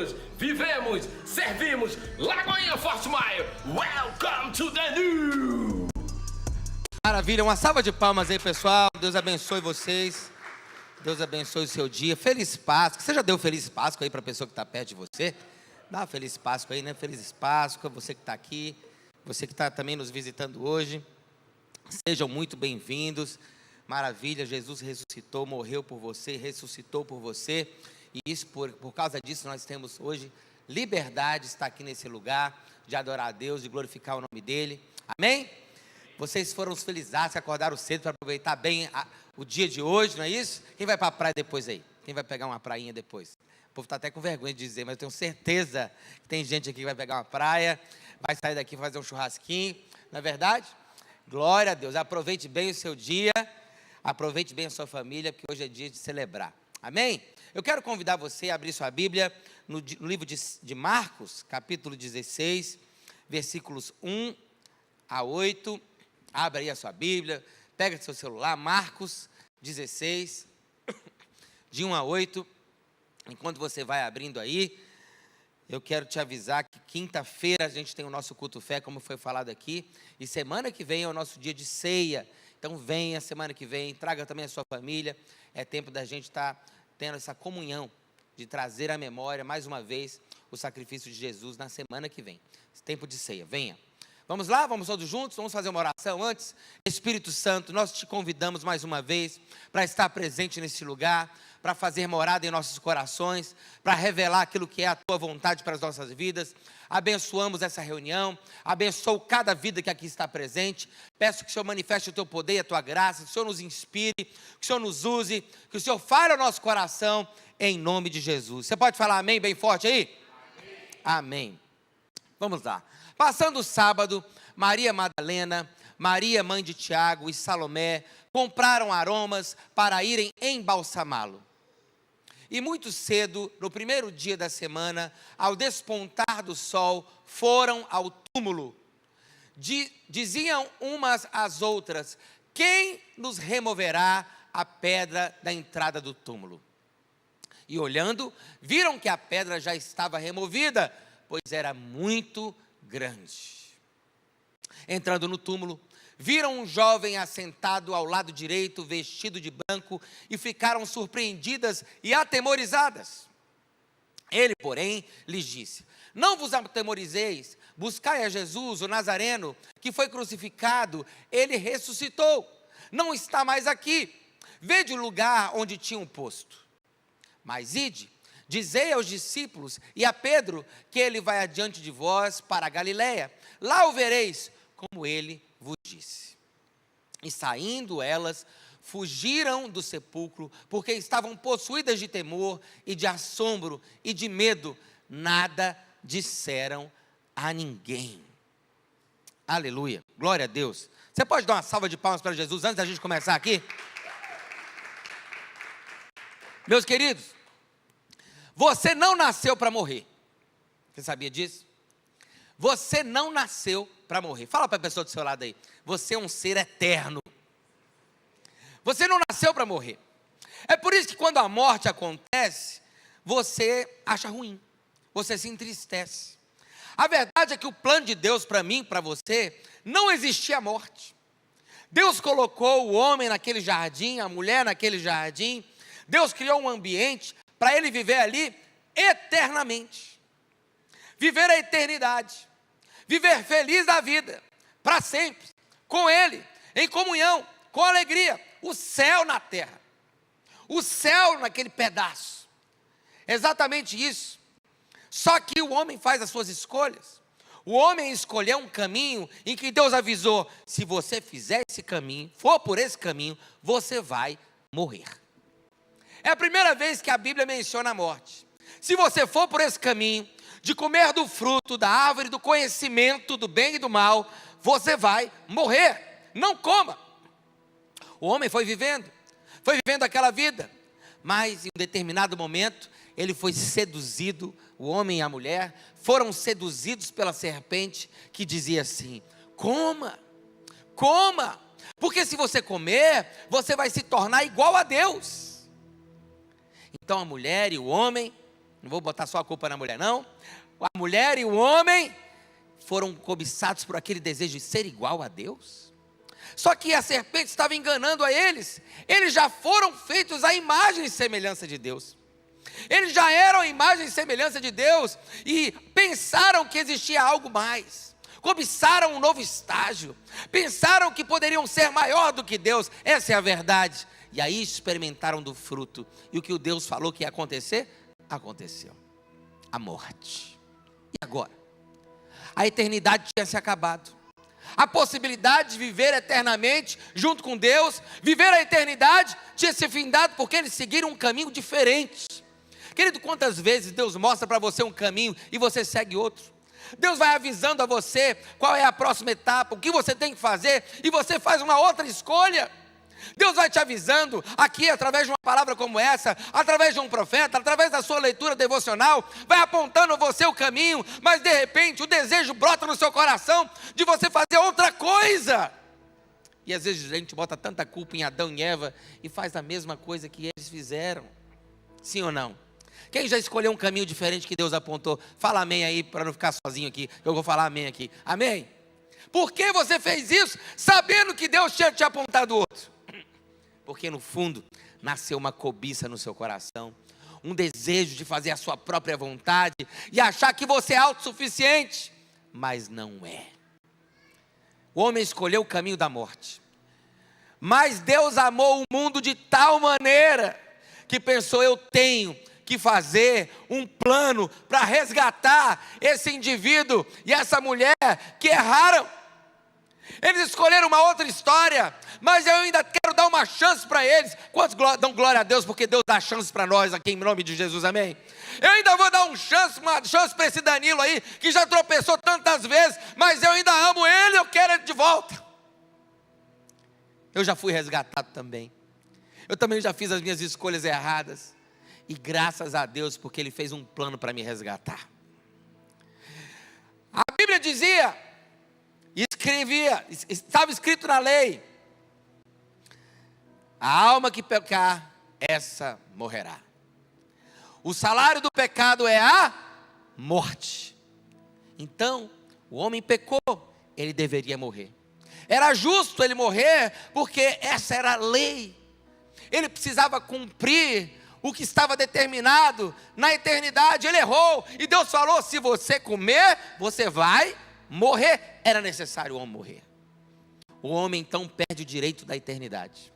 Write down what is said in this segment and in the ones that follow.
nascemos, vivemos, servimos Lagoinha Fort Mile. Welcome to the new! Maravilha, uma salva de palmas aí, pessoal. Deus abençoe vocês. Deus abençoe o seu dia. Feliz Páscoa. Você já deu Feliz Páscoa aí para a pessoa que está perto de você? Dá uma Feliz Páscoa aí, né? Feliz Páscoa, você que está aqui, você que está também nos visitando hoje. Sejam muito bem-vindos. Maravilha, Jesus ressuscitou, morreu por você, ressuscitou por você. E isso, por causa disso, nós temos hoje liberdade de estar aqui nesse lugar, de adorar a Deus, de glorificar o nome dEle. Amém? Vocês foram os felizardos que acordaram cedo para aproveitar bem o dia de hoje, não é isso? Quem vai para a praia depois aí? Quem vai pegar uma prainha depois? O povo está até com vergonha de dizer, mas eu tenho certeza que tem gente aqui que vai pegar uma praia, vai sair daqui e fazer um churrasquinho, não é verdade? Glória a Deus, aproveite bem o seu dia, aproveite bem a sua família, porque hoje é dia de celebrar. Amém? Eu quero convidar você a abrir sua Bíblia no livro de Marcos, capítulo 16, versículos 1 a 8. Abra aí a sua Bíblia, pega seu celular, Marcos 16, de 1 a 8. Enquanto você vai abrindo aí, eu quero te avisar que quinta-feira a gente tem o nosso culto fé, como foi falado aqui, e semana que vem é o nosso dia de ceia. Então venha semana que vem, traga também a sua família. É tempo da gente estar tendo essa comunhão, de trazer à memória mais uma vez o sacrifício de Jesus na semana que vem. Tempo de ceia, venha. Vamos lá, vamos todos juntos, vamos fazer uma oração antes. Espírito Santo, nós te convidamos mais uma vez para estar presente nesse lugar, para fazer morada em nossos corações, para revelar aquilo que é a tua vontade para as nossas vidas. Abençoamos essa reunião, abençoo cada vida que aqui está presente. Peço que o Senhor manifeste o teu poder e a tua graça, que o Senhor nos inspire, que o Senhor nos use, que o Senhor fale ao nosso coração, em nome de Jesus. Você pode falar amém bem forte aí? Amém. Amém. Vamos lá. Passando o sábado, Maria Madalena, Maria mãe de Tiago e Salomé compraram aromas para irem embalsamá-lo. E muito cedo, no primeiro dia da semana, ao despontar do sol, foram ao túmulo. Diziam umas às outras: quem nos removerá a pedra da entrada do túmulo? E olhando, viram que a pedra já estava removida, pois era muito grande. Entrando no túmulo, viram um jovem assentado ao lado direito, vestido de branco, e ficaram surpreendidas e atemorizadas. Ele, porém, lhes disse: não vos atemorizeis, buscai a Jesus, o Nazareno, que foi crucificado. Ele ressuscitou, não está mais aqui. Vede o lugar onde tinham posto. Mas ide, dizei aos discípulos e a Pedro que ele vai adiante de vós para a Galiléia. Lá o vereis, como ele vos disse. E saindo elas, fugiram do sepulcro, porque estavam possuídas de temor e de assombro e de medo. Nada disseram a ninguém. Aleluia, glória a Deus. Você pode dar uma salva de palmas para Jesus antes da gente começar aqui? Meus queridos, você não nasceu para morrer. Você sabia disso? Você não nasceu para morrer. Fala para a pessoa do seu lado aí: você é um ser eterno. Você não nasceu para morrer. É por isso que quando a morte acontece, você acha ruim, você se entristece. A verdade é que o plano de Deus para mim, para você, não existia a morte. Deus colocou o homem naquele jardim, a mulher naquele jardim. Deus criou um ambiente para ele viver ali eternamente, viver a eternidade, viver feliz da vida, para sempre, com ele, em comunhão, com alegria, o céu na terra, o céu naquele pedaço, exatamente isso. Só que o homem faz as suas escolhas, o homem escolheu um caminho em que Deus avisou: se você fizer esse caminho, for por esse caminho, você vai morrer. É a primeira vez que a Bíblia menciona a morte. Se você for por esse caminho, de comer do fruto da árvore do conhecimento do bem e do mal, você vai morrer. Não coma. O homem foi vivendo aquela vida, mas em um determinado momento, ele foi seduzido, o homem e a mulher, foram seduzidos pela serpente, que dizia assim: coma, porque se você comer, você vai se tornar igual a Deus. Então a mulher e o homem Não vou botar só a culpa na mulher, não. A mulher e o homem foram cobiçados por aquele desejo de ser igual a Deus. Só que a serpente estava enganando a eles. Eles já foram feitos à imagem e semelhança de Deus. Eles já eram a imagem e semelhança de Deus e pensaram que existia algo mais. Cobiçaram um novo estágio. Pensaram que poderiam ser maior do que Deus. Essa é a verdade. E aí experimentaram do fruto. E o que o Deus falou que ia acontecer, aconteceu. A morte. E agora? A eternidade tinha se acabado. A possibilidade de viver eternamente junto com Deus, viver a eternidade, tinha se findado porque eles seguiram um caminho diferente. Querido, quantas vezes Deus mostra para você um caminho e você segue outro? Deus vai avisando a você qual é a próxima etapa, o que você tem que fazer, e você faz uma outra escolha. Deus vai te avisando aqui através de uma palavra como essa, através de um profeta, através da sua leitura devocional, vai apontando a você o caminho, mas de repente o desejo brota no seu coração de você fazer outra coisa. E às vezes a gente bota tanta culpa em Adão e Eva e faz a mesma coisa que eles fizeram. Sim ou não? Quem já escolheu um caminho diferente que Deus apontou? Fala amém aí para não ficar sozinho aqui, eu vou falar amém aqui. Amém? Por que você fez isso sabendo que Deus tinha te apontado outro? Porque no fundo, nasceu uma cobiça no seu coração, um desejo de fazer a sua própria vontade e achar que você é autossuficiente, mas não é. O homem escolheu o caminho da morte, mas Deus amou o mundo de tal maneira que pensou: eu tenho que fazer um plano para resgatar esse indivíduo e essa mulher que erraram. Eles escolheram uma outra história, mas eu ainda quero dar uma chance para eles. Quantos dão glória a Deus, porque Deus dá chance para nós aqui em nome de Jesus, amém? Eu ainda vou dar uma chance para esse Danilo aí, que já tropeçou tantas vezes, mas eu ainda amo ele, eu quero ele de volta. Eu já fui resgatado também. Eu também já fiz as minhas escolhas erradas, e graças a Deus, porque Ele fez um plano para me resgatar. A Bíblia dizia, estava escrito na lei: a alma que pecar, essa morrerá. O salário do pecado é a morte. Então, o homem pecou, ele deveria morrer. Era justo ele morrer, porque essa era a lei. Ele precisava cumprir o que estava determinado na eternidade. Ele errou, e Deus falou: se você comer, você vai morrer. Era necessário o homem morrer. O homem então perde o direito da eternidade,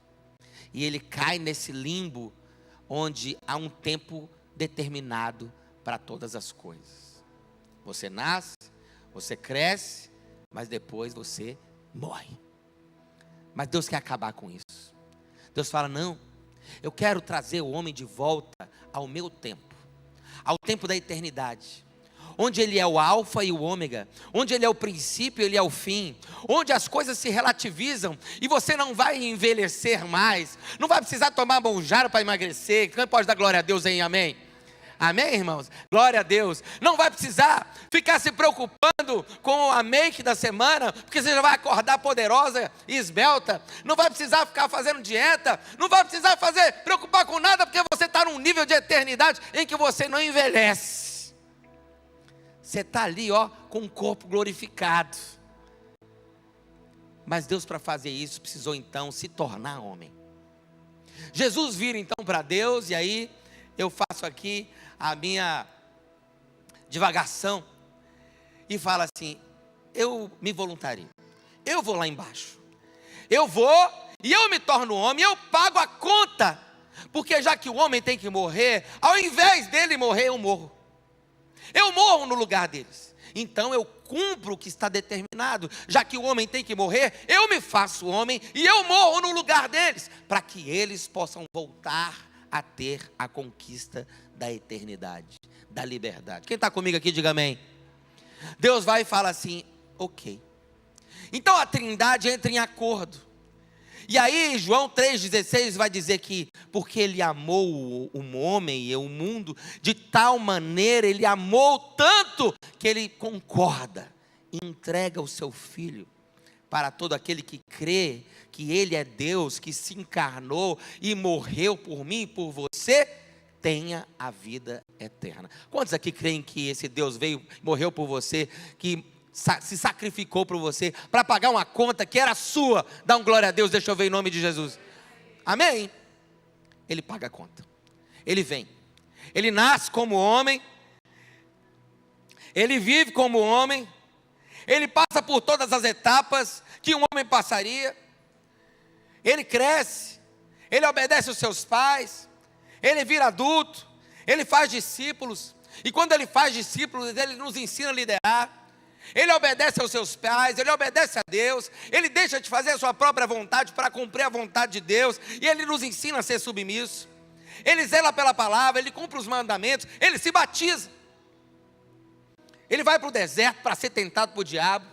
e ele cai nesse limbo, onde há um tempo determinado para todas as coisas. Você nasce, você cresce, mas depois você morre. Mas Deus quer acabar com isso. Deus fala: não, eu quero trazer o homem de volta ao meu tempo, ao tempo da eternidade, onde ele é o alfa e o ômega, onde ele é o princípio e ele é o fim, onde as coisas se relativizam e você não vai envelhecer mais, não vai precisar tomar monjaro para emagrecer. Quem pode dar glória a Deus aí, amém? Amém, irmãos? Glória a Deus. Não vai precisar ficar se preocupando com a make da semana, porque você já vai acordar poderosa e esbelta. Não vai precisar ficar fazendo dieta. Não vai precisar preocupar com nada, porque você está num nível de eternidade em que você não envelhece. Você está ali, ó, com um corpo glorificado. Mas Deus, para fazer isso, precisou então se tornar homem. Jesus vira então para Deus, e aí eu faço aqui a minha divagação e fala assim: eu me voluntario, eu vou lá embaixo, eu vou e eu me torno homem, eu pago a conta, porque já que o homem tem que morrer, ao invés dele morrer, eu morro no lugar deles. Então eu cumpro o que está determinado. Já que o homem tem que morrer, eu me faço homem e eu morro no lugar deles, para que eles possam voltar a ter a conquista da eternidade, da liberdade. Quem está comigo aqui, diga amém. Deus vai e fala assim: ok. Então a Trindade entra em acordo. E aí João 3,16 vai dizer que porque Ele amou o homem e o mundo, de tal maneira Ele amou tanto, que Ele concorda e entrega o seu Filho para todo aquele que crê que Ele é Deus, que se encarnou e morreu por mim e por você, tenha a vida eterna. Quantos aqui creem que esse Deus veio, morreu por você, que se sacrificou por você, para pagar uma conta que era sua? Dá um glória a Deus, deixa eu ver em nome de Jesus. Amém? Ele paga a conta. Ele vem. Ele nasce como homem. Ele vive como homem. Ele passa por todas as etapas que um homem passaria. Ele cresce. Ele obedece aos seus pais. Ele vira adulto. Ele faz discípulos. E quando ele faz discípulos, ele nos ensina a liderar. Ele obedece aos seus pais, ele obedece a Deus, ele deixa de fazer a sua própria vontade para cumprir a vontade de Deus, e ele nos ensina a ser submisso. Ele zela pela palavra, ele cumpre os mandamentos, ele se batiza. Ele vai para o deserto para ser tentado por diabo,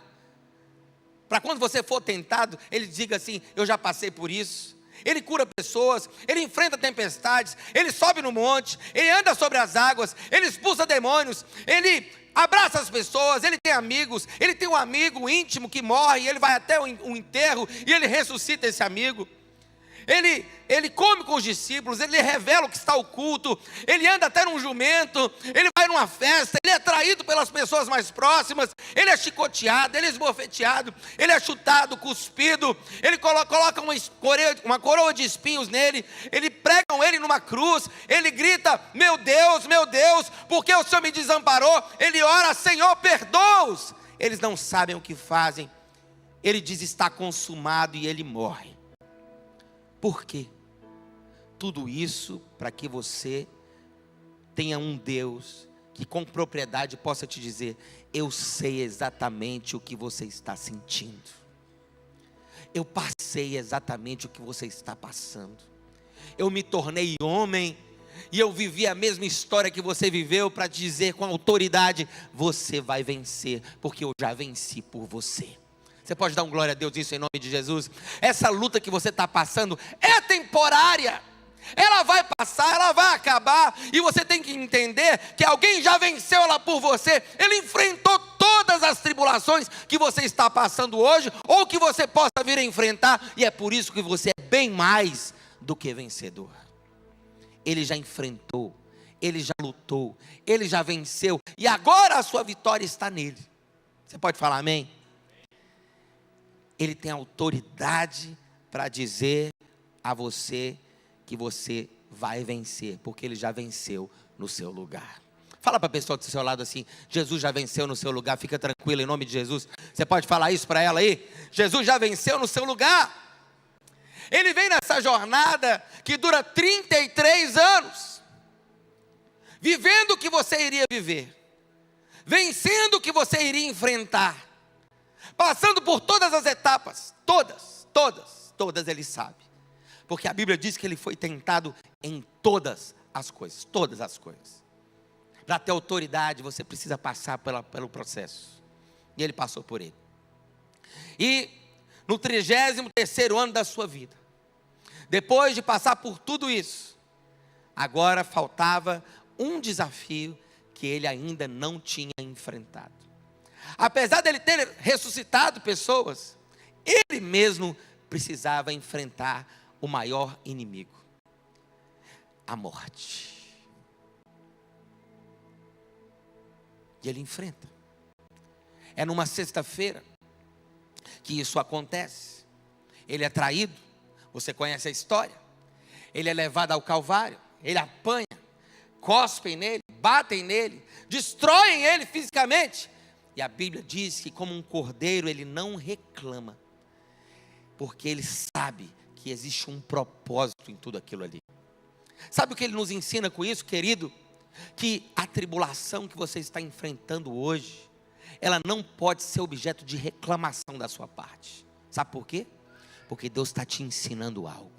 para quando você for tentado, ele diga assim: eu já passei por isso. Ele cura pessoas, ele enfrenta tempestades, ele sobe no monte, ele anda sobre as águas, ele expulsa demônios, ele abraça as pessoas, ele tem amigos, ele tem um amigo íntimo que morre, e ele vai até o enterro, e ele ressuscita esse amigo. Ele come com os discípulos, ele revela o que está oculto, ele anda até num jumento, ele vai numa festa, ele é traído pelas pessoas mais próximas, ele é chicoteado, ele é esbofeteado, ele é chutado, cuspido, ele coloca uma coroa de espinhos nele, ele pregam ele numa cruz, ele grita: meu Deus, porque o Senhor me desamparou? Ele ora: Senhor, perdoa-os, eles não sabem o que fazem. Ele diz: está consumado, e ele morre. Por quê? Tudo isso para que você tenha um Deus que com propriedade possa te dizer: eu sei exatamente o que você está sentindo, eu passei exatamente o que você está passando, eu me tornei homem e eu vivi a mesma história que você viveu, para dizer com autoridade: você vai vencer, porque eu já venci por você. Você pode dar um glória a Deus isso em nome de Jesus? Essa luta que você está passando é temporária. Ela vai passar, ela vai acabar. E você tem que entender que alguém já venceu ela por você. Ele enfrentou todas as tribulações que você está passando hoje, ou que você possa vir a enfrentar. E é por isso que você é bem mais do que vencedor. Ele já enfrentou, ele já lutou, ele já venceu. E agora a sua vitória está nele. Você pode falar amém? Ele tem autoridade para dizer a você que você vai vencer, porque ele já venceu no seu lugar. Fala para a pessoa do seu lado assim: Jesus já venceu no seu lugar, fica tranquilo em nome de Jesus. Você pode falar isso para ela aí? Jesus já venceu no seu lugar. Ele vem nessa jornada que dura 33 anos, vivendo o que você iria viver, vencendo o que você iria enfrentar, passando por todas as etapas, todas ele sabe, porque a Bíblia diz que ele foi tentado em todas as coisas. Para ter autoridade, você precisa passar pelo processo, e ele passou por ele. E no 33º ano da sua vida, depois de passar por tudo isso, agora faltava um desafio que ele ainda não tinha enfrentado. Apesar dele ter ressuscitado pessoas, ele mesmo precisava enfrentar o maior inimigo: a morte. E ele enfrenta. É numa sexta-feira que isso acontece. Ele é traído, você conhece a história. Ele é levado ao Calvário, ele apanha, cospem nele, batem nele, destroem ele fisicamente. E a Bíblia diz que como um cordeiro ele não reclama, porque ele sabe que existe um propósito em tudo aquilo ali. Sabe o que ele nos ensina com isso, querido? Que a tribulação que você está enfrentando hoje, ela não pode ser objeto de reclamação da sua parte. Sabe por quê? Porque Deus está te ensinando algo.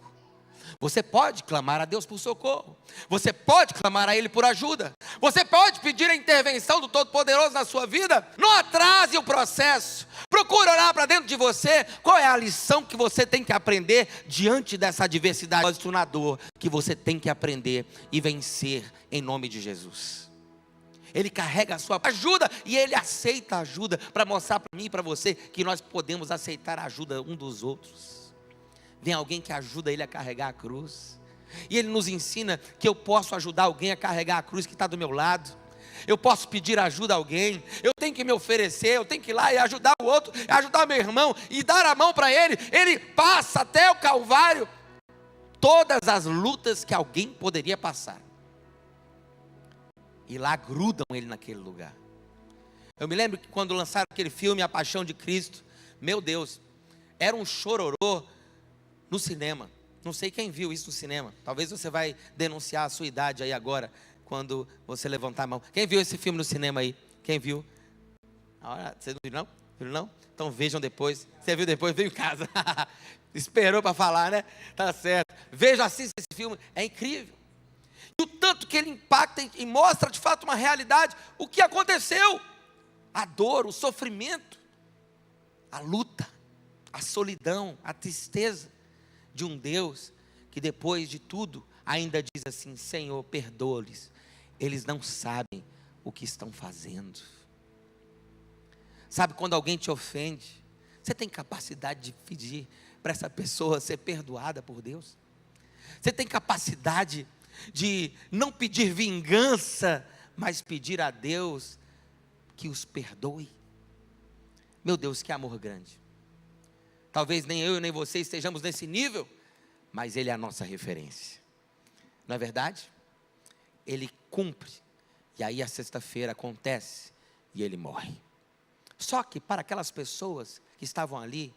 Você pode clamar a Deus por socorro, você pode clamar a Ele por ajuda, você pode pedir a intervenção do Todo-Poderoso na sua vida. Não atrase o processo, procure olhar para dentro de você. Qual é a lição que você tem que aprender diante dessa adversidade, na dor, que você tem que aprender e vencer em nome de Jesus? Ele carrega a sua ajuda e Ele aceita a ajuda, para mostrar para mim e para você que nós podemos aceitar a ajuda um dos outros. Vem alguém que ajuda ele a carregar a cruz. E Ele nos ensina que eu posso ajudar alguém a carregar a cruz que está do meu lado. Eu posso pedir ajuda a alguém. Eu tenho que me oferecer, eu tenho que ir lá e ajudar o outro, ajudar meu irmão e dar a mão para ele. Ele passa até o Calvário todas as lutas que alguém poderia passar. E lá grudam ele naquele lugar. Eu me lembro que quando lançaram aquele filme A Paixão de Cristo, meu Deus, era um chororô no cinema. Não sei quem viu isso no cinema. Talvez você vai denunciar a sua idade aí agora, quando você levantar a mão. Quem viu esse filme no cinema aí? Quem viu? Vocês não viram não? Viram não? Então vejam depois. Você viu depois? Veio em casa. Esperou para falar, né? Tá certo. Vejam, assista esse filme. É incrível. E o tanto que ele impacta e mostra de fato uma realidade. O que aconteceu? A dor, o sofrimento, a luta, a solidão, a tristeza de um Deus que depois de tudo ainda diz assim: Senhor, perdoa-lhes, eles não sabem o que estão fazendo. Sabe quando alguém te ofende, você tem capacidade de pedir para essa pessoa ser perdoada por Deus? Você tem capacidade de não pedir vingança, mas pedir a Deus que os perdoe? Meu Deus, que amor grande. Talvez nem eu nem você estejamos nesse nível, mas Ele é a nossa referência. Não é verdade? Ele cumpre, e aí a sexta-feira acontece, e Ele morre. Só que para aquelas pessoas que estavam ali,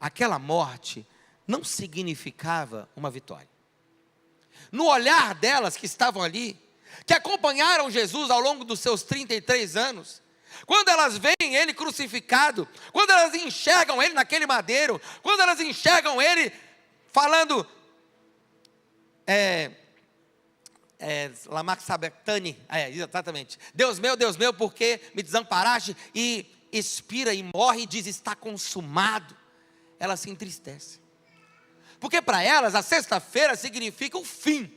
aquela morte não significava uma vitória. No olhar delas que estavam ali, que acompanharam Jesus ao longo dos seus 33 anos, quando elas veem Ele crucificado, quando elas enxergam Ele naquele madeiro, quando elas enxergam Ele falando, Lama Sabachthani, exatamente, Deus meu, por que me desamparaste? E expira e morre e diz: está consumado. Elas se entristecem, porque para elas a sexta-feira significa o fim.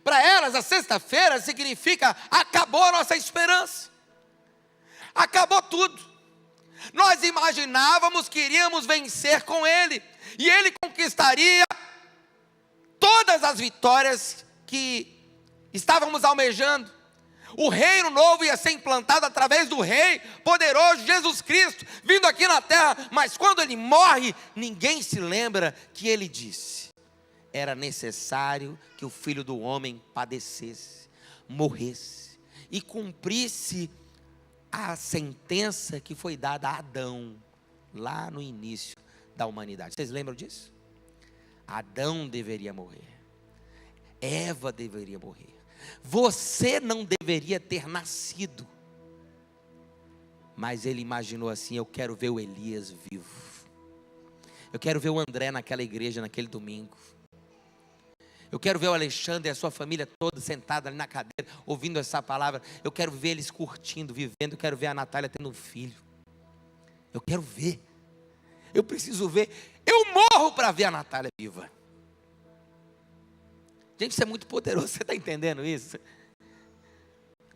Para elas a sexta-feira significa: acabou a nossa esperança, acabou tudo. Nós imaginávamos que iríamos vencer com Ele, e Ele conquistaria todas as vitórias que estávamos almejando. O reino novo ia ser implantado através do Rei poderoso Jesus Cristo, vindo aqui na terra. Mas quando Ele morre, ninguém se lembra que Ele disse: era necessário que o Filho do Homem padecesse, morresse e cumprisse a sentença que foi dada a Adão, lá no início da humanidade. Vocês lembram disso? Adão deveria morrer, Eva deveria morrer, você não deveria ter nascido. Mas Ele imaginou assim: eu quero ver o Elias vivo, eu quero ver o André naquela igreja, naquele domingo, eu quero ver o Alexandre e a sua família toda sentada ali na cadeira, ouvindo essa palavra. Eu quero ver eles curtindo, vivendo. Eu quero ver a Natália tendo um filho. Eu quero ver. Eu preciso ver. Eu morro para ver a Natália viva. Gente, isso é muito poderoso. Você está entendendo isso?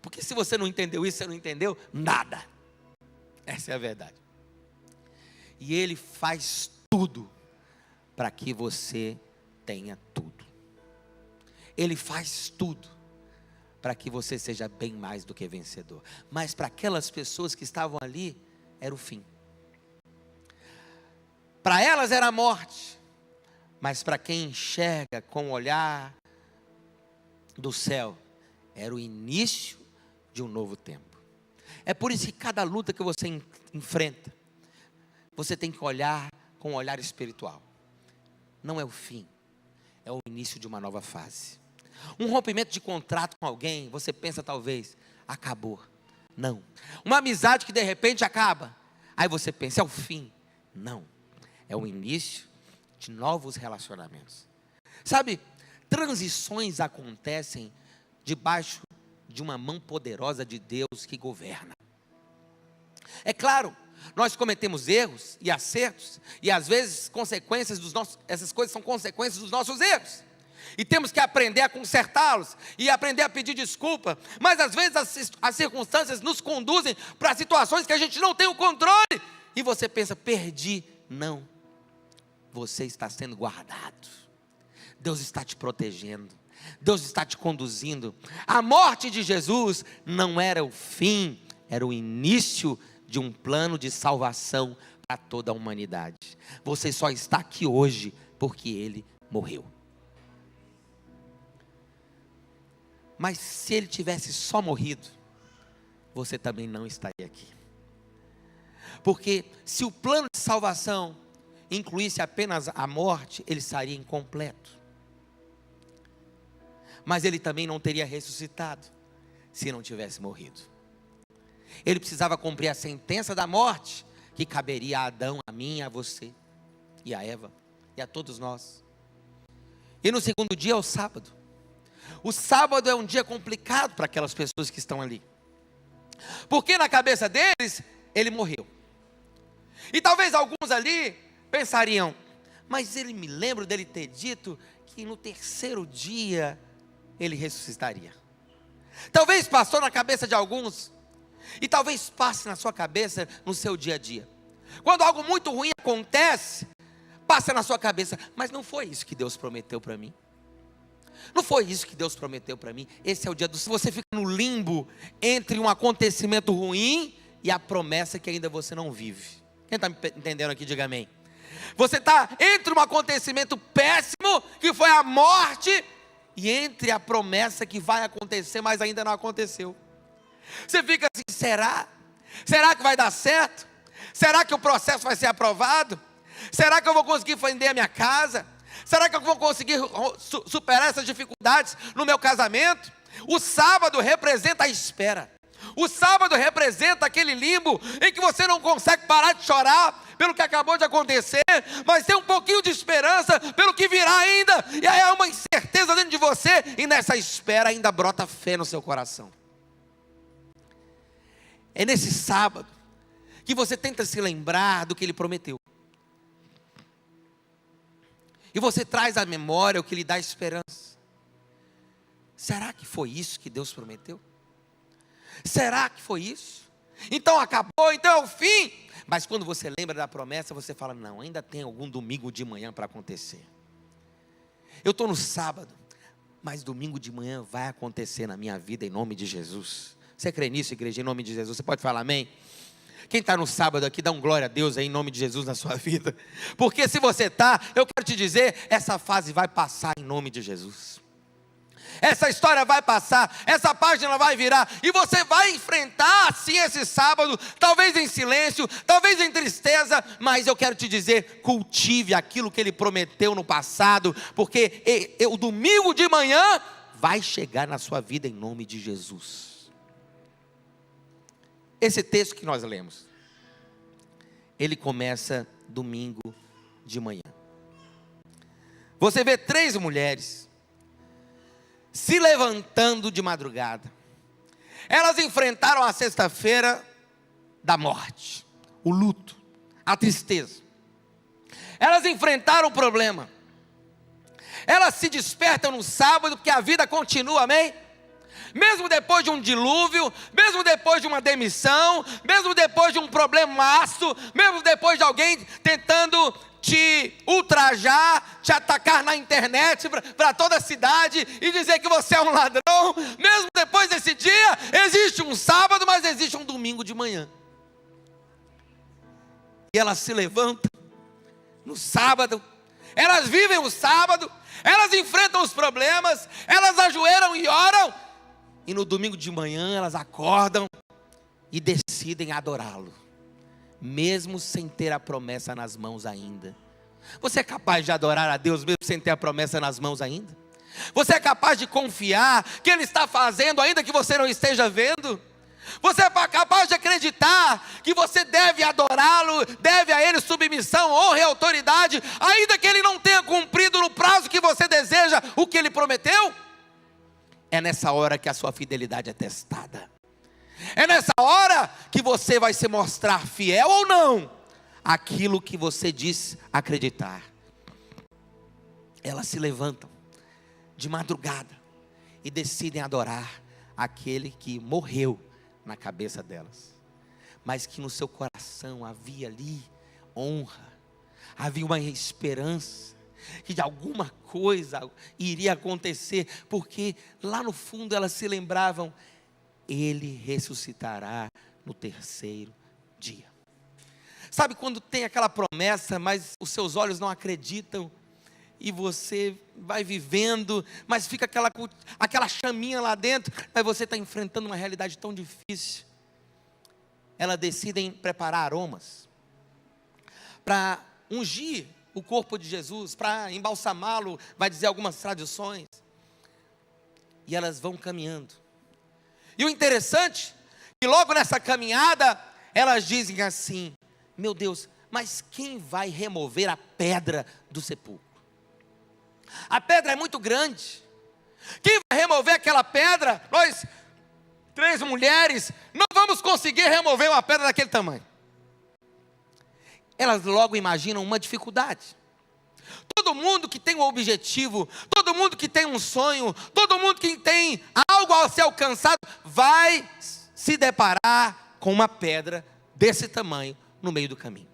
Porque se você não entendeu isso, você não entendeu nada. Essa é a verdade. E Ele faz tudo para que você tenha tudo. Ele faz tudo para que você seja bem mais do que vencedor. Mas para aquelas pessoas que estavam ali, era o fim. Para elas era a morte. Mas para quem enxerga com o olhar do céu, era o início de um novo tempo. É por isso que cada luta que você enfrenta, você tem que olhar com um olhar espiritual. Não é o fim, é o início de uma nova fase. Um rompimento de contrato com alguém, você pensa talvez: acabou. Não. Uma amizade que de repente acaba, aí você pensa: é o fim. Não. É o início de novos relacionamentos. Sabe, transições acontecem debaixo de uma mão poderosa de Deus que governa. É claro, nós cometemos erros e acertos, e às vezes essas coisas são consequências dos nossos erros. E temos que aprender a consertá-los e aprender a pedir desculpa. Mas às vezes as circunstâncias nos conduzem para situações que a gente não tem o controle. E você pensa: perdi. Não, você está sendo guardado. Deus está te protegendo, Deus está te conduzindo. A morte de Jesus não era o fim, era o início de um plano de salvação para toda a humanidade. Você só está aqui hoje porque Ele morreu. Mas se Ele tivesse só morrido, você também não estaria aqui. Porque se o plano de salvação incluísse apenas a morte, ele estaria incompleto. Mas ele também não teria ressuscitado se não tivesse morrido. Ele precisava cumprir a sentença da morte que caberia a Adão, a mim, a você e a Eva e a todos nós. E no segundo dia é o sábado. O sábado é um dia complicado para aquelas pessoas que estão ali, porque na cabeça deles ele morreu. E talvez alguns ali pensariam: mas ele, me lembro dele ter dito que no terceiro dia ele ressuscitaria. Talvez passou na cabeça de alguns, e talvez passe na sua cabeça no seu dia a dia. Quando algo muito ruim acontece, passa na sua cabeça: mas não foi isso que Deus prometeu para mim? Não foi isso que Deus prometeu para mim? Esse é o dia do... Você fica no limbo entre um acontecimento ruim e a promessa que ainda você não vive. Quem está me entendendo aqui, diga amém. Você está entre um acontecimento péssimo, que foi a morte, e entre a promessa que vai acontecer, mas ainda não aconteceu. Você fica assim: será? Será que vai dar certo? Será que o processo vai ser aprovado? Será que eu vou conseguir vender a minha casa? Será que eu vou conseguir superar essas dificuldades no meu casamento? O sábado representa a espera. O sábado representa aquele limbo em que você não consegue parar de chorar pelo que acabou de acontecer, mas tem um pouquinho de esperança pelo que virá ainda, e aí há uma incerteza dentro de você, e nessa espera ainda brota fé no seu coração. É nesse sábado que você tenta se lembrar do que Ele prometeu, e você traz à memória o que lhe dá esperança. Será que foi isso que Deus prometeu? Será que foi isso? Então acabou, então é o fim. Mas quando você lembra da promessa, você fala: não, ainda tem algum domingo de manhã para acontecer. Eu estou no sábado, mas domingo de manhã vai acontecer na minha vida, em nome de Jesus. Você crê nisso, igreja, em nome de Jesus? Você pode falar amém? Quem está no sábado aqui, dá um glória a Deus aí, em nome de Jesus, na sua vida. Porque se você está, eu quero te dizer, essa fase vai passar em nome de Jesus. Essa história vai passar, essa página vai virar, e você vai enfrentar sim esse sábado, talvez em silêncio, talvez em tristeza, mas eu quero te dizer: cultive aquilo que Ele prometeu no passado, porque o domingo de manhã vai chegar na sua vida em nome de Jesus. Esse texto que nós lemos, ele começa domingo de manhã. Você vê 3 mulheres se levantando de madrugada. Elas enfrentaram a sexta-feira da morte, o luto, a tristeza. Elas enfrentaram o problema. Elas se despertam no sábado, porque a vida continua, amém? Mesmo depois de um dilúvio, mesmo depois de uma demissão, mesmo depois de um problemaço, mesmo depois de alguém tentando te ultrajar, te atacar na internet para toda a cidade e dizer que você é um ladrão, mesmo depois desse dia, existe um sábado, mas existe um domingo de manhã. E elas se levantam no sábado, elas vivem o sábado, elas enfrentam os problemas, elas ajoelham e oram, e no domingo de manhã elas acordam e decidem adorá-lo, mesmo sem ter a promessa nas mãos ainda. Você é capaz de adorar a Deus mesmo sem ter a promessa nas mãos ainda? Você é capaz de confiar que Ele está fazendo ainda que você não esteja vendo? Você é capaz de acreditar que você deve adorá-lo, deve a Ele submissão, honra e autoridade, ainda que Ele não tenha cumprido no prazo que você deseja o que Ele prometeu? É nessa hora que a sua fidelidade é testada. É nessa hora que você vai se mostrar fiel ou não àquilo que você diz acreditar. Elas se levantam de madrugada e decidem adorar aquele que morreu na cabeça delas, mas que no seu coração havia ali honra, havia uma esperança, que de alguma coisa iria acontecer, porque lá no fundo elas se lembravam, ele ressuscitará no terceiro dia. Sabe quando tem aquela promessa, mas os seus olhos não acreditam, e você vai vivendo, mas fica aquela chaminha lá dentro, mas você está enfrentando uma realidade tão difícil. Elas decidem preparar aromas, para ungir o corpo de Jesus, para embalsamá-lo, vai dizer algumas tradições, e elas vão caminhando, e o interessante, que logo nessa caminhada, elas dizem assim, meu Deus, mas quem vai remover a pedra do sepulcro? A pedra é muito grande, quem vai remover aquela pedra? Nós, 3 mulheres, não vamos conseguir remover uma pedra daquele tamanho. Elas logo imaginam uma dificuldade. Todo mundo que tem um objetivo, todo mundo que tem um sonho, todo mundo que tem algo a ser alcançado, vai se deparar com uma pedra desse tamanho no meio do caminho.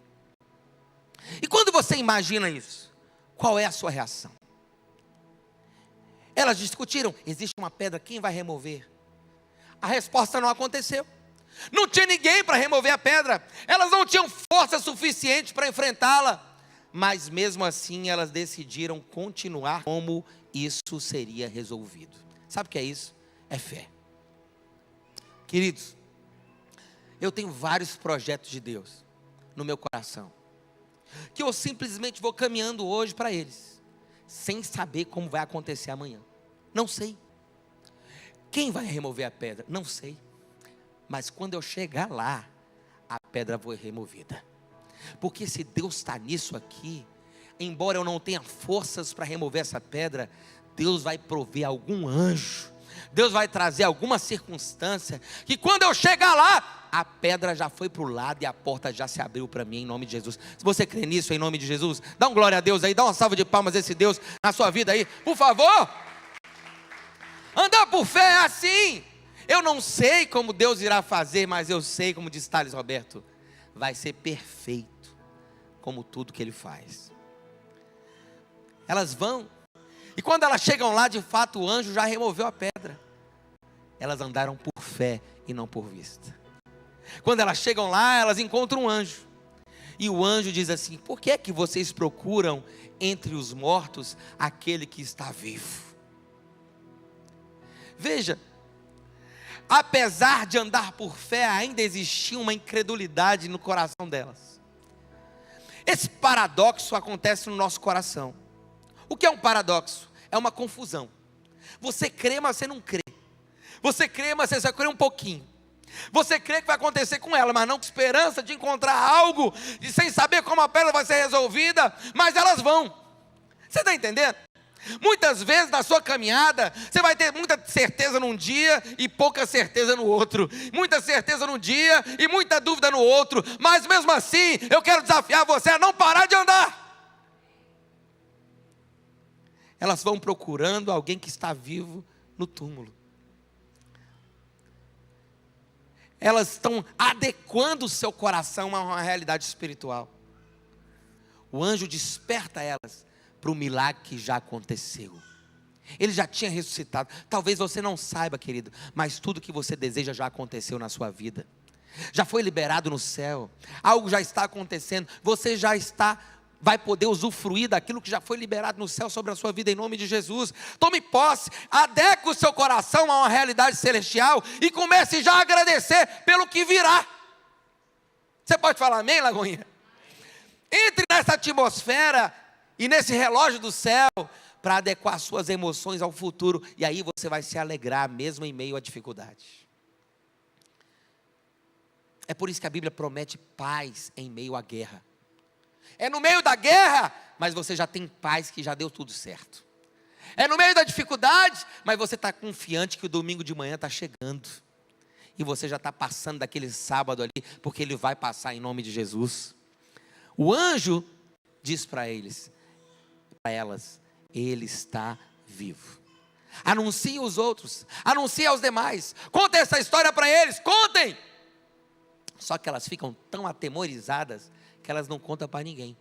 E quando você imagina isso, qual é a sua reação? Elas discutiram, existe uma pedra, quem vai remover? A resposta não aconteceu. Não tinha ninguém para remover a pedra. Elas não tinham força suficiente para enfrentá-la. Mas mesmo assim elas decidiram continuar como isso seria resolvido. Sabe o que é isso? É fé. Queridos, eu tenho vários projetos de Deus no meu coração, que eu simplesmente vou caminhando hoje para eles, sem saber como vai acontecer amanhã. Não sei. Quem vai remover a pedra? Não sei. Mas quando eu chegar lá, a pedra foi removida. Porque se Deus está nisso aqui, embora eu não tenha forças para remover essa pedra, Deus vai prover algum anjo, Deus vai trazer alguma circunstância, que quando eu chegar lá, a pedra já foi para o lado e a porta já se abriu para mim, em nome de Jesus. Se você crê nisso, em nome de Jesus, dá um glória a Deus aí, dá uma salva de palmas a esse Deus na sua vida aí, por favor. Andar por fé é assim. Eu não sei como Deus irá fazer, mas eu sei, como diz Thales Roberto, vai ser perfeito, como tudo que Ele faz. Elas vão, e quando elas chegam lá, de fato o anjo já removeu a pedra. Elas andaram por fé e não por vista. Quando elas chegam lá, elas encontram um anjo, e o anjo diz assim, por que é que vocês procuram entre os mortos aquele que está vivo? Veja, apesar de andar por fé, ainda existia uma incredulidade no coração delas. Esse paradoxo acontece no nosso coração. O que é um paradoxo? É uma confusão. Você crê, mas você não crê. Você crê, mas você só crê um pouquinho. Você crê que vai acontecer com ela, mas não com esperança de encontrar algo, e sem saber como a pedra vai ser resolvida, mas elas vão. Você está entendendo? Muitas vezes na sua caminhada, você vai ter muita certeza num dia e pouca certeza no outro. Muita certeza num dia e muita dúvida no outro. Mas mesmo assim, eu quero desafiar você a não parar de andar. Elas vão procurando alguém que está vivo no túmulo. Elas estão adequando o seu coração a uma realidade espiritual. O anjo desperta elas para o milagre que já aconteceu. Ele já tinha ressuscitado. Talvez você não saiba, querido, mas tudo que você deseja já aconteceu na sua vida. Já foi liberado no céu. Algo já está acontecendo. Você já vai poder usufruir daquilo que já foi liberado no céu sobre a sua vida, em nome de Jesus. Tome posse, adeque o seu coração a uma realidade celestial e comece já a agradecer pelo que virá. Você pode falar amém, Lagoinha? Entre nessa atmosfera e nesse relógio do céu, para adequar suas emoções ao futuro, e aí você vai se alegrar, mesmo em meio à dificuldade. É por isso que a Bíblia promete paz em meio à guerra. É no meio da guerra, mas você já tem paz, que já deu tudo certo. É no meio da dificuldade, mas você está confiante que o domingo de manhã está chegando. E você já está passando daquele sábado ali, porque ele vai passar em nome de Jesus. O anjo diz para elas, ele está vivo. Anuncie os outros, anuncie aos demais, conte essa história para eles, contem. Só que elas ficam tão atemorizadas que elas não contam para ninguém.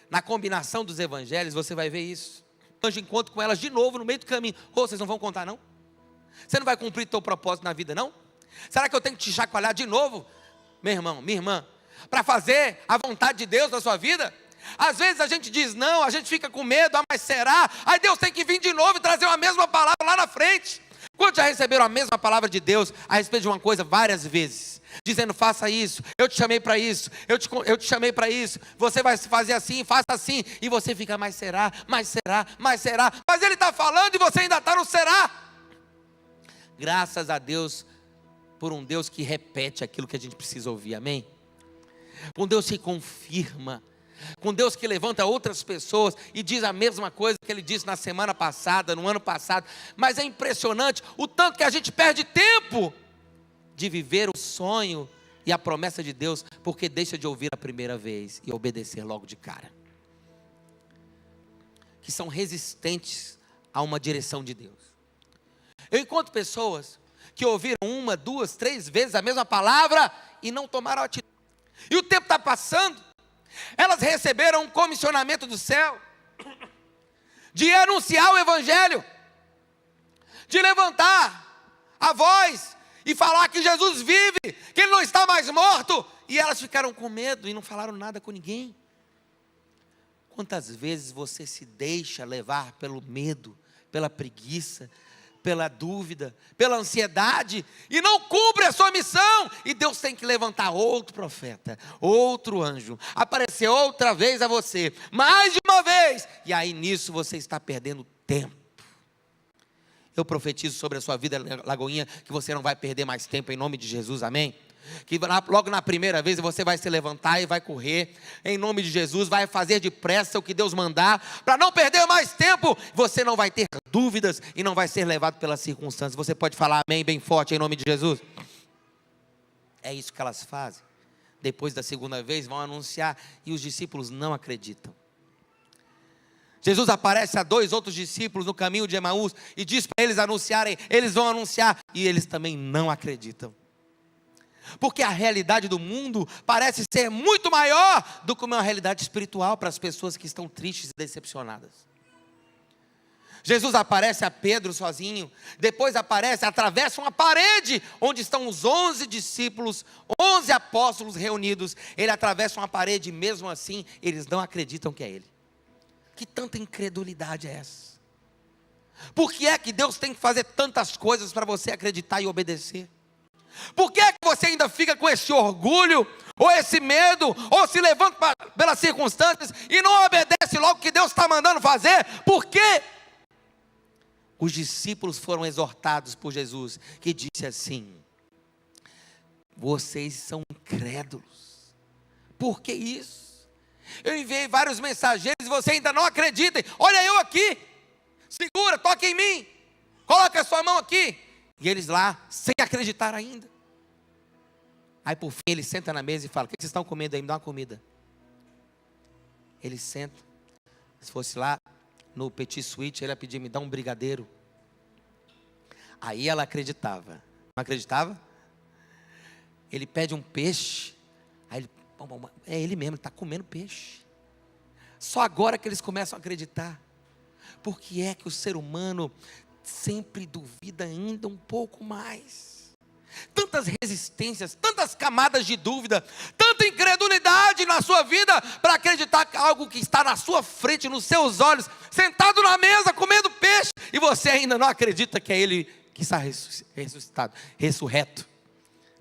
na combinação dos evangelhos, você vai ver isso. O anjo encontra com elas de novo no meio do caminho. Vocês não vão contar não? Você não vai cumprir teu propósito na vida não? Será que eu tenho que te chacoalhar de novo? Meu irmão, minha irmã, para fazer a vontade de Deus na sua vida? Às vezes a gente diz não, a gente fica com medo, mas será? Aí Deus tem que vir de novo e trazer a mesma palavra lá na frente. Quantos já receberam a mesma palavra de Deus a respeito de uma coisa várias vezes? Dizendo, faça isso, eu te chamei para isso, eu te chamei para isso, você vai fazer assim, faça assim, e você fica, mas será, mas será, mas será, mas ele está falando e você ainda está no será. Graças a Deus, por um Deus que repete aquilo que a gente precisa ouvir, amém? Um Deus que confirma, com Deus que levanta outras pessoas e diz a mesma coisa que Ele disse na semana passada, no ano passado. Mas é impressionante o tanto que a gente perde tempo de viver o sonho e a promessa de Deus, porque deixa de ouvir a primeira vez e obedecer logo de cara. Que são resistentes a uma direção de Deus. Eu encontro pessoas que ouviram 1, 2, 3 vezes a mesma palavra e não tomaram atitude. E o tempo está passando. Elas receberam um comissionamento do céu de anunciar o evangelho, de levantar a voz e falar que Jesus vive, que Ele não está mais morto. E elas ficaram com medo e não falaram nada com ninguém. Quantas vezes você se deixa levar pelo medo, pela preguiça, pela dúvida, pela ansiedade, e não cumpre a sua missão, e Deus tem que levantar outro profeta, outro anjo, aparecer outra vez a você, mais de uma vez, e aí nisso você está perdendo tempo. Eu profetizo sobre a sua vida, Lagoinha, que você não vai perder mais tempo em nome de Jesus, amém? Que logo na primeira vez você vai se levantar e vai correr, em nome de Jesus, vai fazer depressa o que Deus mandar, para não perder mais tempo. Você não vai ter dúvidas e não vai ser levado pelas circunstâncias. Você pode falar amém bem forte em nome de Jesus? É isso que elas fazem. Depois da segunda vez vão anunciar e os discípulos não acreditam. Jesus aparece a 2 outros discípulos no caminho de Emaús e diz para eles anunciarem, eles vão anunciar e eles também não acreditam. Porque a realidade do mundo parece ser muito maior do que uma realidade espiritual para as pessoas que estão tristes e decepcionadas. Jesus aparece a Pedro sozinho, depois atravessa uma parede onde estão os 11 discípulos, 11 apóstolos reunidos. Ele atravessa uma parede e mesmo assim eles não acreditam que é ele. Que tanta incredulidade é essa? Por que é que Deus tem que fazer tantas coisas para você acreditar e obedecer? Por que é que você ainda fica com esse orgulho, ou esse medo, ou se levanta pelas circunstâncias e não obedece logo o que Deus está mandando fazer? Por quê? Os discípulos foram exortados por Jesus, que disse assim: vocês são incrédulos. Por que isso? Eu enviei vários mensageiros e você ainda não acredita. Olha eu aqui, segura, toca em mim, coloca a sua mão aqui. E eles lá, sem acreditar ainda. Aí por fim ele senta na mesa e fala: o que vocês estão comendo aí? Me dá uma comida. Ele senta. Se fosse lá no Petit Suite, ele ia pedir: me dá um brigadeiro. Aí ela acreditava. Não acreditava? Ele pede um peixe. Aí ele, é ele mesmo, ele está comendo peixe. Só agora que eles começam a acreditar. Por que é que o ser humano sempre duvida ainda um pouco mais? Tantas resistências, tantas camadas de dúvida, tanta incredulidade na sua vida para acreditar que algo que está na sua frente, nos seus olhos, sentado na mesa comendo peixe, e você ainda não acredita que é ele que está ressuscitado, ressurreto.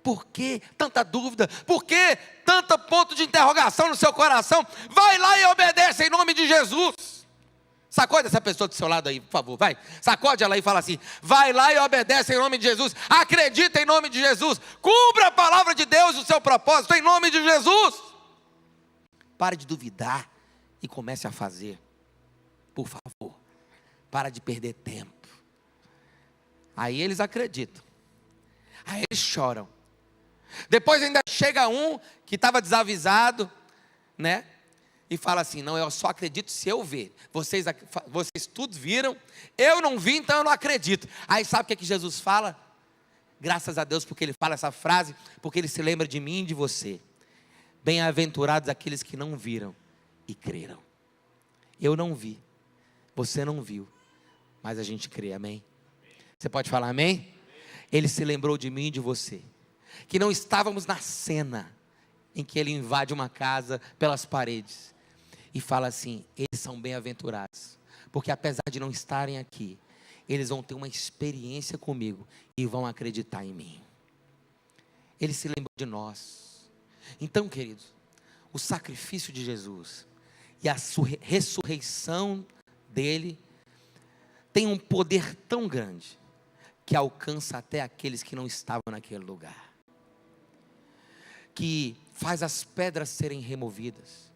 Por que tanta dúvida? Por que tanto ponto de interrogação no seu coração? Vai lá e obedece em nome de Jesus. Sacode essa pessoa do seu lado aí, por favor, vai. Sacode ela aí e fala assim: vai lá e obedece em nome de Jesus. Acredita em nome de Jesus. Cumpra a palavra de Deus, o seu propósito em nome de Jesus. Pare de duvidar e comece a fazer. Por favor, para de perder tempo. Aí eles acreditam. Aí eles choram. Depois ainda chega um que estava desavisado, né? E fala assim: não, eu só acredito se eu ver. Vocês tudo viram, eu não vi, então eu não acredito. Aí sabe o que Jesus fala? Graças a Deus porque ele fala essa frase, porque ele se lembra de mim e de você. Bem-aventurados aqueles que não viram e creram. Eu não vi, você não viu, mas a gente crê, amém? Você pode falar amém? Ele se lembrou de mim e de você, que não estávamos na cena em que ele invade uma casa pelas paredes e fala assim: eles são bem-aventurados, porque apesar de não estarem aqui, eles vão ter uma experiência comigo e vão acreditar em mim. Ele se lembrou de nós. Então, queridos, o sacrifício de Jesus e a ressurreição dele tem um poder tão grande que alcança até aqueles que não estavam naquele lugar, que faz as pedras serem removidas,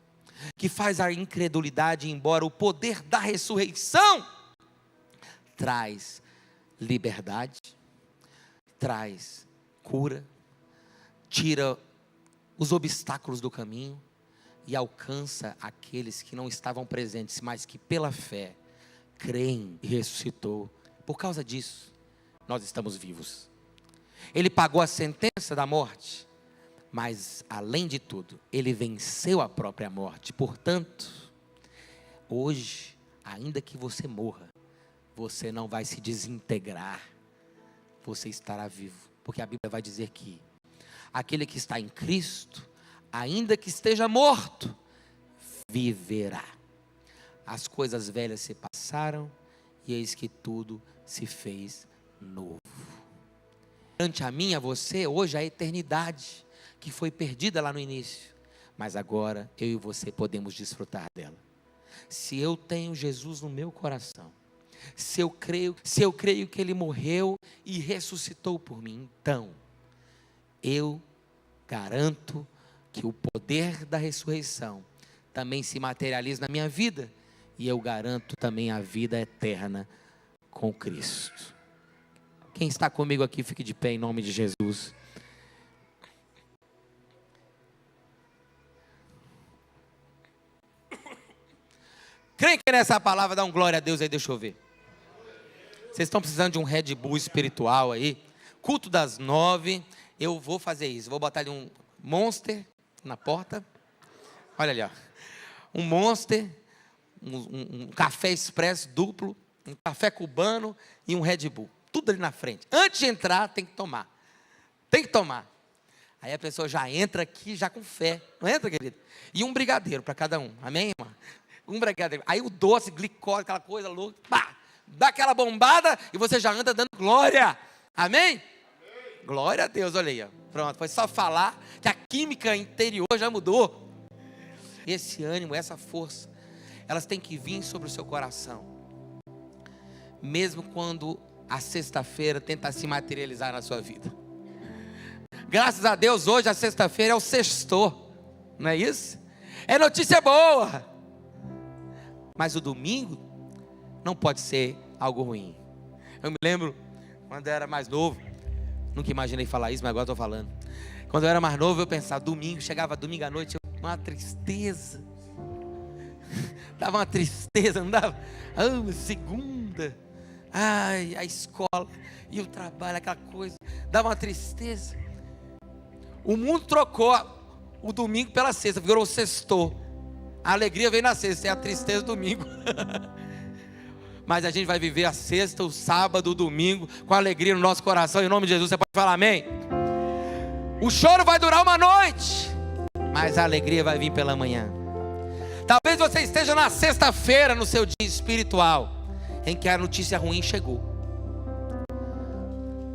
que faz a incredulidade ir embora. O poder da ressurreição traz liberdade, traz cura, tira os obstáculos do caminho e alcança aqueles que não estavam presentes, mas que pela fé creem e ressuscitou. Por causa disso, nós estamos vivos. Ele pagou a sentença da morte, mas além de tudo, ele venceu a própria morte. Portanto, hoje, ainda que você morra, você não vai se desintegrar, você estará vivo, porque a Bíblia vai dizer que aquele que está em Cristo, ainda que esteja morto, viverá. As coisas velhas se passaram e eis que tudo se fez novo. Ante a mim, a você, hoje a eternidade que foi perdida lá no início, mas agora eu e você podemos desfrutar dela. Se eu tenho Jesus no meu coração, se eu creio que Ele morreu e ressuscitou por mim, então eu garanto que o poder da ressurreição também se materializa na minha vida, e eu garanto também a vida eterna com Cristo. Quem está comigo aqui, fique de pé em nome de Jesus. Quem que nessa palavra dá um glória a Deus aí, deixa eu ver. Vocês estão precisando de um Red Bull espiritual aí? Culto das 9, eu vou fazer isso. Vou botar ali um Monster na porta. Olha ali, ó. Um Monster, um café expresso duplo, um café cubano e um Red Bull. Tudo ali na frente. Antes de entrar, tem que tomar. Tem que tomar. Aí a pessoa já entra aqui, já com fé. Não entra, querido? E um brigadeiro para cada um. Amém, irmã? Um brigadeiro. Aí o doce, glicose, aquela coisa louca. Pá, dá aquela bombada e você já anda dando glória. Amém? Amém. Glória a Deus, olha aí. Ó. Pronto, foi só falar que a química interior já mudou. Esse ânimo, essa força, elas têm que vir sobre o seu coração. Mesmo quando a sexta-feira tenta se materializar na sua vida. Graças a Deus, hoje a sexta-feira é o sextou. Não é isso? É notícia boa. Mas o domingo não pode ser algo ruim. Eu me lembro, quando eu era mais novo, nunca imaginei falar isso, mas agora estou falando. Quando eu era mais novo, eu pensava, domingo, chegava domingo à noite, uma tristeza. Dava uma tristeza, não dava? Segunda, ai, a escola e o trabalho, aquela coisa, dava uma tristeza. O mundo trocou o domingo pela sexta, virou o sextou. A alegria veio na sexta, e a tristeza no domingo. Mas a gente vai viver a sexta, o sábado, o domingo, com alegria no nosso coração, em nome de Jesus. Você pode falar amém? O choro vai durar uma noite, mas a alegria vai vir pela manhã. Talvez você esteja na sexta-feira, no seu dia espiritual, em que a notícia ruim chegou.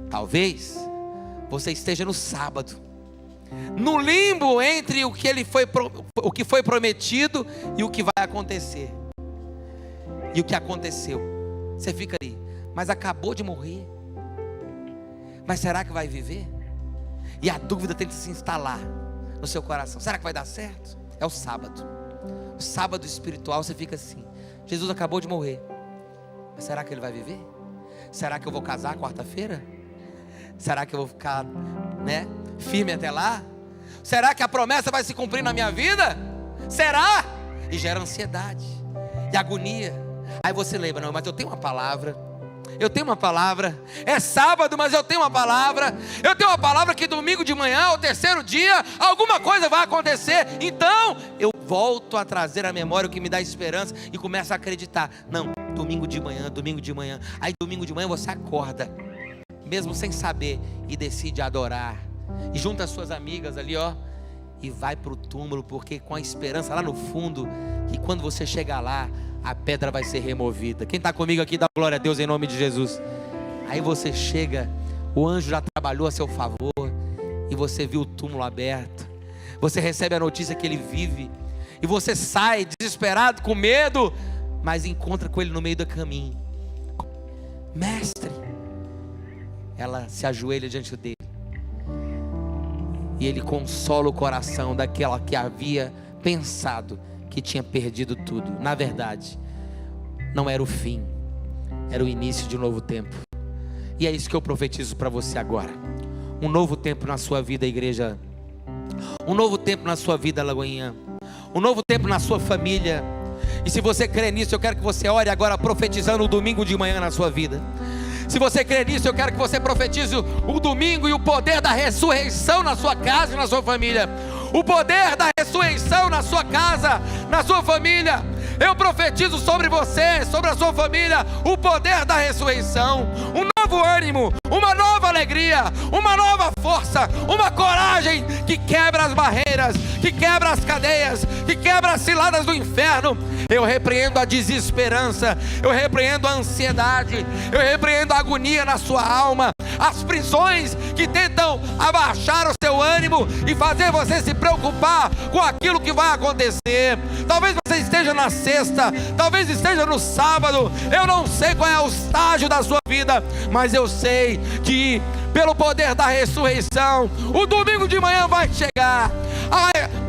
Talvez você esteja no sábado, no limbo entre o que foi prometido e o que vai acontecer. E o que aconteceu? Você fica ali, mas acabou de morrer. Mas será que vai viver? E a dúvida tenta se instalar no seu coração. Será que vai dar certo? É o sábado. O sábado espiritual você fica assim: Jesus acabou de morrer, mas será que ele vai viver? Será que eu vou casar quarta-feira? Será que eu vou ficar, firme até lá? Será que a promessa vai se cumprir na minha vida? Será? E gera ansiedade e agonia. Aí você lembra, não, mas eu tenho uma palavra, eu tenho uma palavra. É sábado, mas eu tenho uma palavra. Eu tenho uma palavra que domingo de manhã, ao terceiro dia, alguma coisa vai acontecer. Então, eu volto a trazer à memória o que me dá esperança e começo a acreditar. Não, domingo de manhã. Aí domingo de manhã você acorda, mesmo sem saber, e decide adorar. E junta as suas amigas ali, ó, e vai para o túmulo, porque com a esperança lá no fundo, que quando você chegar lá, a pedra vai ser removida. Quem está comigo aqui, dá glória a Deus em nome de Jesus. Aí você chega, o anjo já trabalhou a seu favor, e você viu o túmulo aberto. Você recebe a notícia que ele vive, e você sai desesperado, com medo, mas encontra com ele no meio do caminho. Mestre, ela se ajoelha diante dele, e ele consola o coração daquela que havia pensado que tinha perdido tudo. Na verdade, não era o fim, era o início de um novo tempo. E é isso que eu profetizo para você agora. Um novo tempo na sua vida, igreja. Um novo tempo na sua vida, Lagoinha. Um novo tempo na sua família. E se você crê nisso, eu quero que você ore agora profetizando o domingo de manhã na sua vida. Se você crê nisso, eu quero que você profetize o domingo e o poder da ressurreição na sua casa e na sua família. O poder da ressurreição na sua casa, na sua família. Eu profetizo sobre você, sobre a sua família, o poder da ressurreição. Um novo ânimo, uma nova alegria, uma nova força, uma coragem que quebra as barreiras, que quebra as cadeias, que quebra as ciladas do inferno. Eu repreendo a desesperança, eu repreendo a ansiedade, eu repreendo a agonia na sua alma, as prisões que tentam abaixar o seu ânimo e fazer você se preocupar com aquilo que vai acontecer. Talvez você esteja na sexta, talvez esteja no sábado, eu não sei qual é o estágio da sua vida, mas eu sei que pelo poder da ressurreição, o domingo de manhã vai chegar,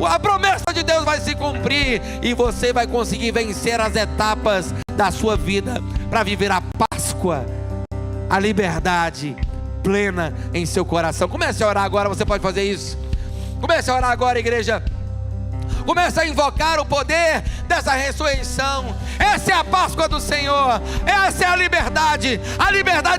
a promessa de Deus vai se cumprir, e você vai conseguir vencer as etapas da sua vida, para viver a Páscoa, a liberdade plena em seu coração. Comece a orar agora, você pode fazer isso. Comece a orar agora, igreja. Comece a invocar o poder dessa ressurreição. Essa é a Páscoa do Senhor. Essa é a liberdade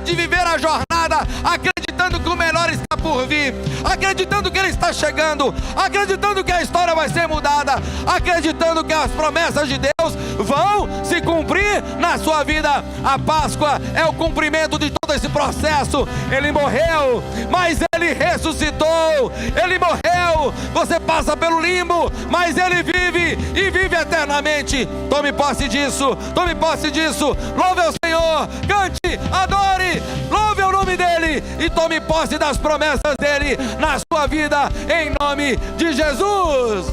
de viver a jornada, acreditando que o melhor está por vir, acreditando que Ele está chegando, acreditando que a história vai ser mudada, acreditando que as promessas de Deus vão se cumprir na sua vida. A Páscoa é o cumprimento de todo esse processo. Ele morreu, mas Ele ressuscitou. Ele morreu, você passa pelo limbo, mas Ele vive e vive eternamente. Tome posse disso, tome posse disso. Louve ao Senhor, cante, adore, louve o nome dEle e tome posse das promessas dEle na sua vida, em nome de Jesus.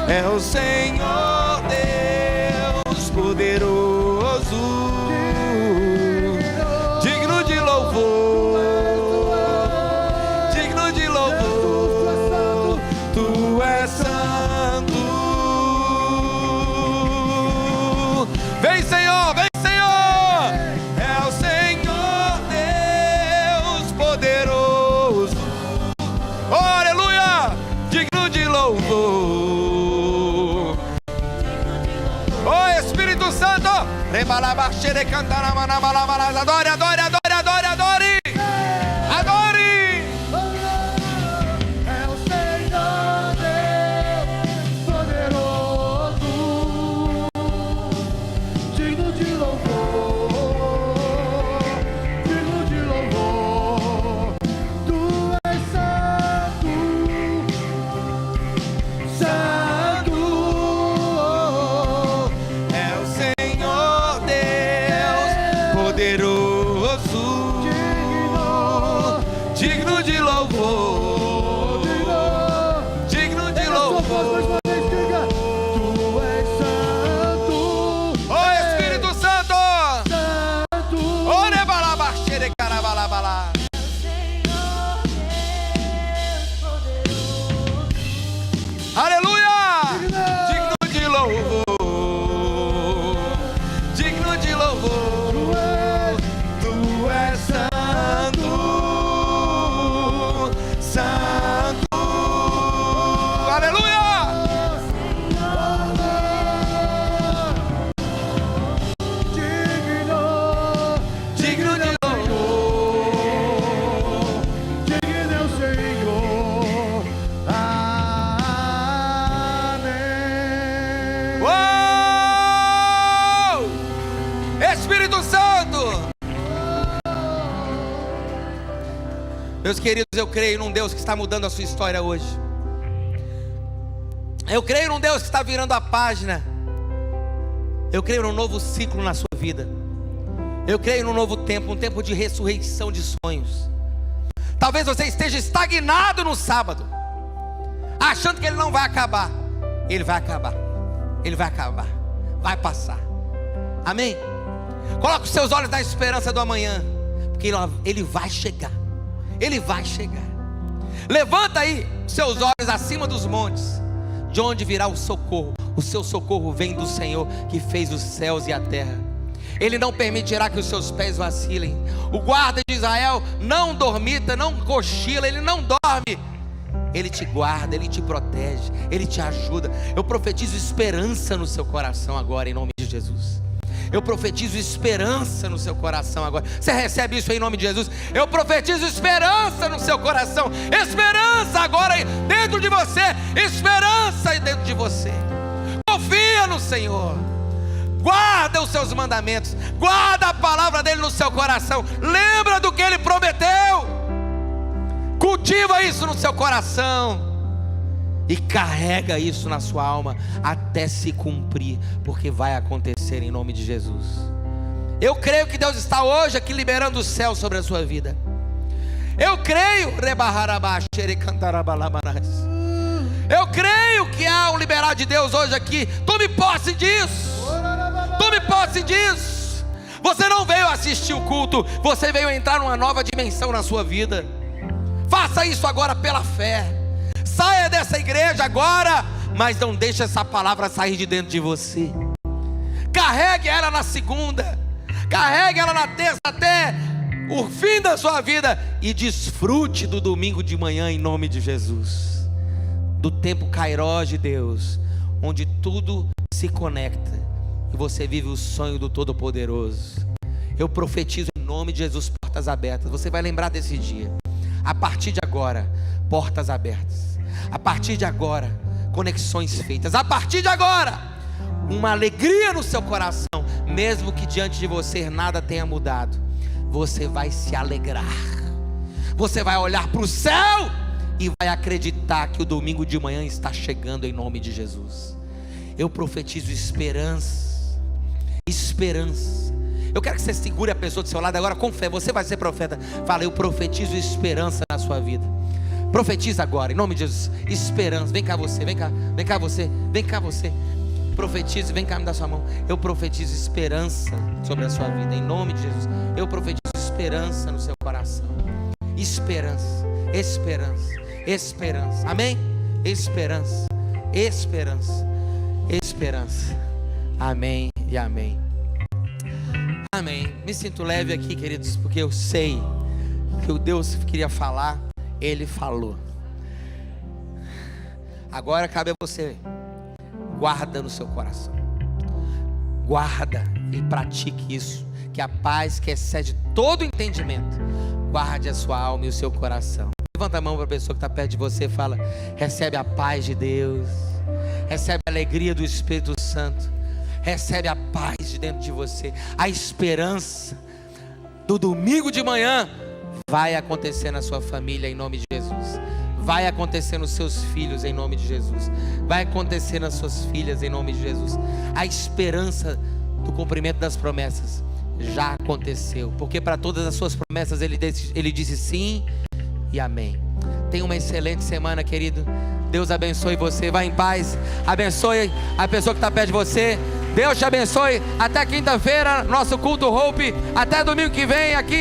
É o Senhor Deus poderoso, digno de louvor, digno de louvor. Tu és santo. Vem, Senhor, vem, Senhor. É o Senhor Deus poderoso. Oh, aleluia, digno de louvor. Santo, adore, adore, adore, adore, adore, adore. É o Senhor Deus poderoso, digno de louvor, digno de louvor. Tu és santo, santo. poderoso, digno de louvor, digno de louvor. Tu és santo, Ô Espírito Santo, santo. ore balabaxere carabalabala. Aleluia! Digno de louvor, digno de louvor. Tu és santo, santo. Aleluia! Digno de louvor. Digno é o Senhor. Amém. Uou! Espírito Santo! Meus queridos, eu creio num Deus que está mudando a sua história hoje. Eu creio num Deus que está virando a página. Eu creio num novo ciclo na sua vida. Eu creio num novo tempo, um tempo de ressurreição de sonhos. Talvez você esteja estagnado no sábado, achando que ele não vai acabar. Ele vai acabar. Ele vai acabar. Vai passar. Amém? Coloque os seus olhos na esperança do amanhã, porque ele vai chegar. Ele vai chegar. Levanta aí seus olhos acima dos montes, de onde virá o socorro. O seu socorro vem do Senhor, que fez os céus e a terra. Ele não permitirá que os seus pés vacilem. O guarda de Israel não dormita, não cochila, ele não dorme. Ele te guarda, ele te protege, ele te ajuda. Eu profetizo esperança no seu coração agora, em nome de Jesus. Eu profetizo esperança no seu coração agora. Você recebe isso aí em nome de Jesus? Eu profetizo esperança no seu coração. Esperança agora dentro de você. Esperança aí dentro de você. Confia no Senhor. Guarda os seus mandamentos. Guarda a palavra dele no seu coração. Lembra do que ele prometeu. Cultiva isso no seu coração. E carrega isso na sua alma até se cumprir, porque vai acontecer em nome de Jesus. Eu creio que Deus está hoje aqui liberando o céu sobre a sua vida. Eu creio, eu creio que há um liberar de Deus hoje aqui. Tome posse disso. Tome posse disso. Você não veio assistir o culto, você veio entrar numa nova dimensão na sua vida. Faça isso agora pela fé. Saia dessa igreja agora, mas não deixe essa palavra sair de dentro de você. Carregue ela na segunda, carregue ela na terça até o fim da sua vida e desfrute do domingo de manhã em nome de Jesus. Do tempo kairós de Deus, onde tudo se conecta e você vive o sonho do Todo-Poderoso. Eu profetizo em nome de Jesus portas abertas. Você vai lembrar desse dia. A partir de agora, portas abertas. A partir de agora, conexões feitas. A partir de agora, uma alegria no seu coração. Mesmo que diante de você nada tenha mudado, você vai se alegrar. Você vai olhar para o céu e vai acreditar que o domingo de manhã está chegando em nome de Jesus. Eu profetizo esperança. Esperança. Eu quero que você segure a pessoa do seu lado agora com fé. Você vai ser profeta. Fala, eu profetizo esperança na sua vida. Profetiza agora, em nome de Jesus. Esperança, vem cá você, vem cá você, vem cá você. Profetize, vem cá me dá sua mão. Eu profetizo esperança sobre a sua vida, em nome de Jesus. Eu profetizo esperança no seu coração. Esperança, esperança, esperança. Amém? Esperança, esperança, esperança. Amém e amém. Amém. Me sinto leve aqui, queridos, porque eu sei que o Deus que queria falar, Ele falou. Agora cabe a você. Guarda no seu coração. Guarda e pratique isso. Que a paz que excede todo entendimento guarde a sua alma e o seu coração. Levanta a mão para a pessoa que está perto de você e fala: recebe a paz de Deus. Recebe a alegria do Espírito Santo. Recebe a paz de dentro de você. A esperança do domingo de manhã vai acontecer na sua família em nome de Jesus. Vai acontecer nos seus filhos em nome de Jesus. Vai acontecer nas suas filhas em nome de Jesus. A esperança do cumprimento das promessas já aconteceu, porque para todas as suas promessas Ele disse sim e amém. Tenha uma excelente semana, querido. Deus abençoe você, vá em paz, abençoe a pessoa que está perto de você. Deus te abençoe, até quinta-feira, nosso culto Hope, até domingo que vem aqui.